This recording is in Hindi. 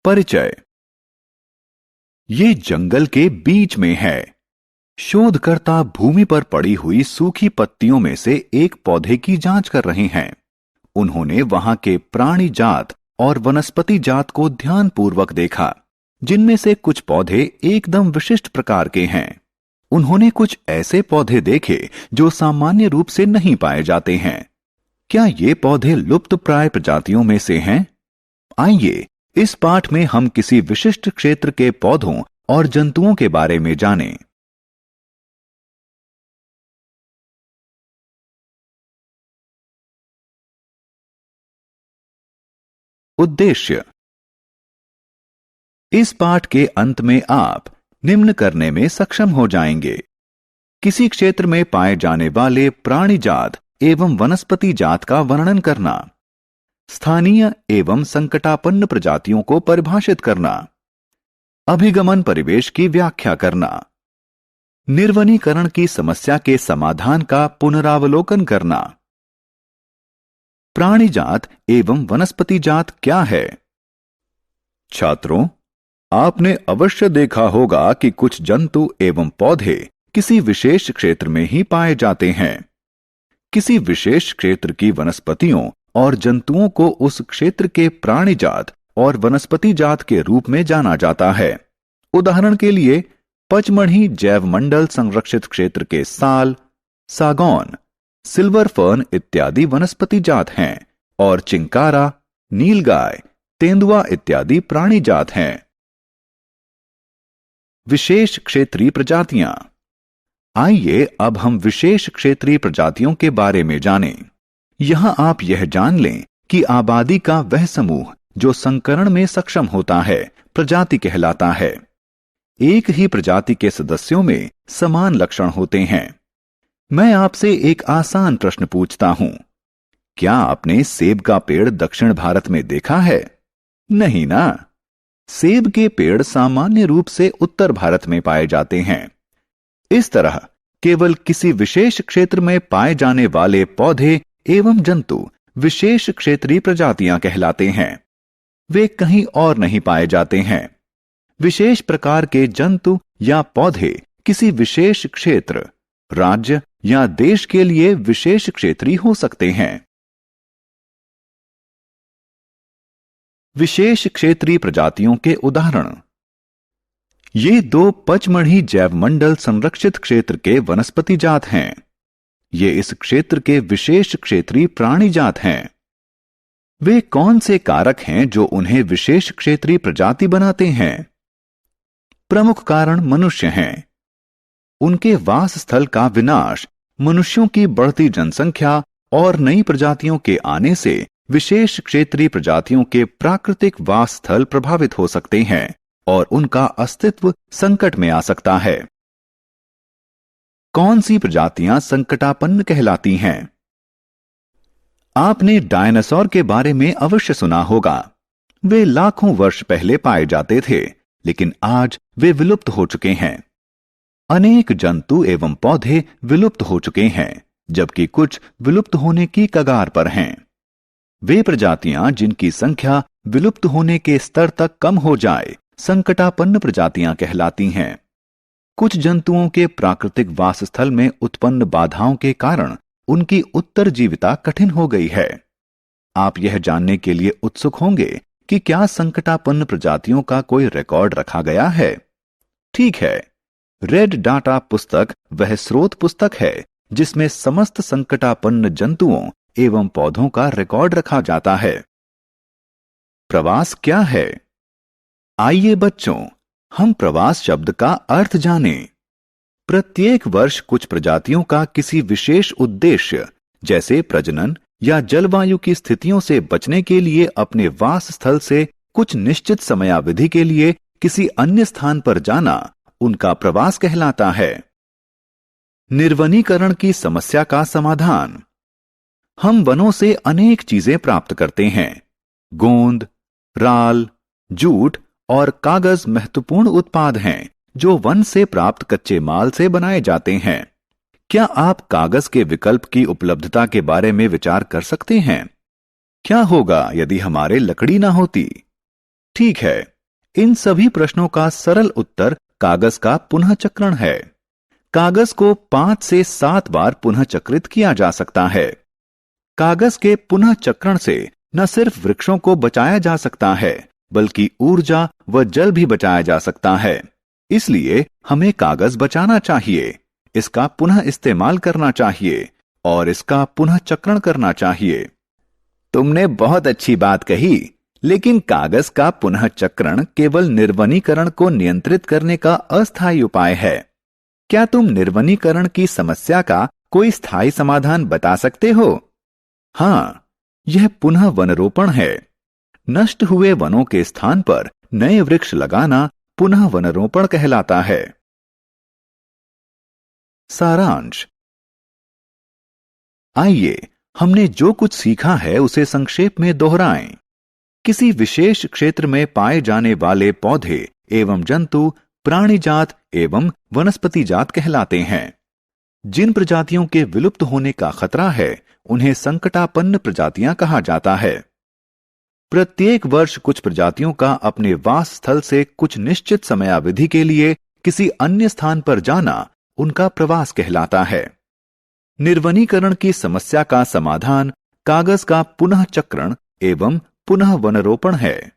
परिचय। ये जंगल के बीच में है। शोधकर्ता भूमि पर पड़ी हुई सूखी पत्तियों में से एक पौधे की जांच कर रहे हैं। उन्होंने वहां के प्राणी जात और वनस्पति जात को ध्यानपूर्वक देखा, जिनमें से कुछ पौधे एकदम विशिष्ट प्रकार के हैं। उन्होंने कुछ ऐसे पौधे देखे जो सामान्य रूप से नहीं पाए जाते हैं। क्या ये पौधे लुप्तप्राय प्रजातियों में से हैं? आइए इस पाठ में हम किसी विशिष्ट क्षेत्र के पौधों और जंतुओं के बारे में जानें। उद्देश्य। इस पाठ के अंत में आप निम्न करने में सक्षम हो जाएंगे। किसी क्षेत्र में पाए जाने वाले प्राणी जात एवं वनस्पति जात का वर्णन करना, स्थानीय एवं संकटापन्न प्रजातियों को परिभाषित करना, अभिगमन परिवेश की व्याख्या करना, निर्वनीकरण की समस्या के समाधान का पुनरावलोकन करना। प्राणी जात एवं वनस्पति जात क्या है? छात्रों, आपने अवश्य देखा होगा कि कुछ जंतु एवं पौधे किसी विशेष क्षेत्र में ही पाए जाते हैं। किसी विशेष क्षेत्र की वनस्पतियों और जंतुओं को उस क्षेत्र के प्राणी जात और वनस्पति जात के रूप में जाना जाता है। उदाहरण के लिए पचमढ़ी जैवमंडल संरक्षित क्षेत्र के साल, सागौन, सिल्वर फर्न इत्यादि वनस्पति जात हैं और चिंकारा, नीलगाय, तेंदुआ इत्यादि प्राणी जात हैं। विशेष क्षेत्रीय प्रजातियां। आइए अब हम विशेष क्षेत्रीय प्रजातियों के बारे में जानें। यहां आप यह जान लें कि आबादी का वह समूह जो संकरण में सक्षम होता है प्रजाति कहलाता है। एक ही प्रजाति के सदस्यों में समान लक्षण होते हैं। मैं आपसे एक आसान प्रश्न पूछता हूं। क्या आपने सेब का पेड़ दक्षिण भारत में देखा है? नहीं ना। सेब के पेड़ सामान्य रूप से उत्तर भारत में पाए जाते हैं। इस तरह केवल किसी विशेष क्षेत्र में पाए जाने वाले पौधे एवं जंतु विशेष क्षेत्रीय प्रजातियां कहलाते हैं। वे कहीं और नहीं पाए जाते हैं। विशेष प्रकार के जंतु या पौधे किसी विशेष क्षेत्र, राज्य या देश के लिए विशेष क्षेत्रीय हो सकते हैं। विशेष क्षेत्रीय प्रजातियों के उदाहरण। ये दो पचमढ़ी जैवमंडल संरक्षित क्षेत्र के वनस्पति जात हैं। ये इस क्षेत्र के विशेष क्षेत्रीय प्राणी जात हैं। वे कौन से कारक हैं जो उन्हें विशेष क्षेत्रीय प्रजाति बनाते हैं? प्रमुख कारण मनुष्य हैं। उनके वास स्थल का विनाश, मनुष्यों की बढ़ती जनसंख्या और नई प्रजातियों के आने से विशेष क्षेत्रीय प्रजातियों के प्राकृतिक वास स्थल प्रभावित हो सकते हैं और उनका अस्तित्व संकट में आ सकता है। कौन सी प्रजातियां संकटापन्न कहलाती हैं? आपने डायनासोर के बारे में अवश्य सुना होगा। वे लाखों वर्ष पहले पाए जाते थे, लेकिन आज वे विलुप्त हो चुके हैं। अनेक जंतु एवं पौधे विलुप्त हो चुके हैं, जबकि कुछ विलुप्त होने की कगार पर हैं। वे प्रजातियां जिनकी संख्या विलुप्त होने के स्तर तक कम हो जाए संकटापन्न प्रजातियां कहलाती हैं। कुछ जंतुओं के प्राकृतिक वासस्थल में उत्पन्न बाधाओं के कारण उनकी उत्तरजीविता कठिन हो गई है। आप यह जानने के लिए उत्सुक होंगे कि क्या संकटापन्न प्रजातियों का कोई रिकॉर्ड रखा गया है? ठीक है, रेड डाटा पुस्तक वह स्रोत पुस्तक है जिसमें समस्त संकटापन्न जंतुओं एवं पौधों का रिकॉर्ड रखा जाता है। प्रवास क्या है? आइए बच्चों, हम प्रवास शब्द का अर्थ जानें। प्रत्येक वर्ष कुछ प्रजातियों का किसी विशेष उद्देश्य, जैसे प्रजनन या जलवायु की स्थितियों से बचने के लिए अपने वास स्थल से कुछ निश्चित समयावधि के लिए किसी अन्य स्थान पर जाना उनका प्रवास कहलाता है। निर्वनीकरण की समस्या का समाधान। हम वनों से अनेक चीजें प्राप्त करते हैं। गोंद, राल, जूट और कागज महत्वपूर्ण उत्पाद हैं जो वन से प्राप्त कच्चे माल से बनाए जाते हैं। क्या आप कागज के विकल्प की उपलब्धता के बारे में विचार कर सकते हैं? क्या होगा यदि हमारे लकड़ी ना होती? ठीक है, इन सभी प्रश्नों का सरल उत्तर कागज का पुनः चक्रण है। कागज को 5 से 7 बार पुनः चक्रित किया जा सकता है। कागज के पुनः चक्रण से न सिर्फ वृक्षों को बचाया जा सकता है, बल्कि ऊर्जा व जल भी बचाया जा सकता है। इसलिए हमें कागज बचाना चाहिए, इसका पुनः इस्तेमाल करना चाहिए और इसका पुनः चक्रण करना चाहिए। तुमने बहुत अच्छी बात कही, लेकिन कागज का पुनः चक्रण केवल निर्वनीकरण को नियंत्रित करने का अस्थायी उपाय है। क्या तुम निर्वनीकरण की समस्या का कोई स्थायी समाधान बता सकते हो? हाँ, यह पुनः वनरोपण है। नष्ट हुए वनों के स्थान पर नए वृक्ष लगाना पुनः वनरोपण कहलाता है। सारांश। आइए हमने जो कुछ सीखा है उसे संक्षेप में दोहराएं। किसी विशेष क्षेत्र में पाए जाने वाले पौधे एवं जंतु प्राणी जात एवं वनस्पति जात कहलाते हैं। जिन प्रजातियों के विलुप्त होने का खतरा है उन्हें संकटापन्न प्रजातियां कहा जाता है। प्रत्येक वर्ष कुछ प्रजातियों का अपने वास स्थल से कुछ निश्चित समयावधि के लिए किसी अन्य स्थान पर जाना उनका प्रवास कहलाता है। निर्वनीकरण की समस्या का समाधान कागज का पुनः चक्रण एवं पुनः वनरोपण है।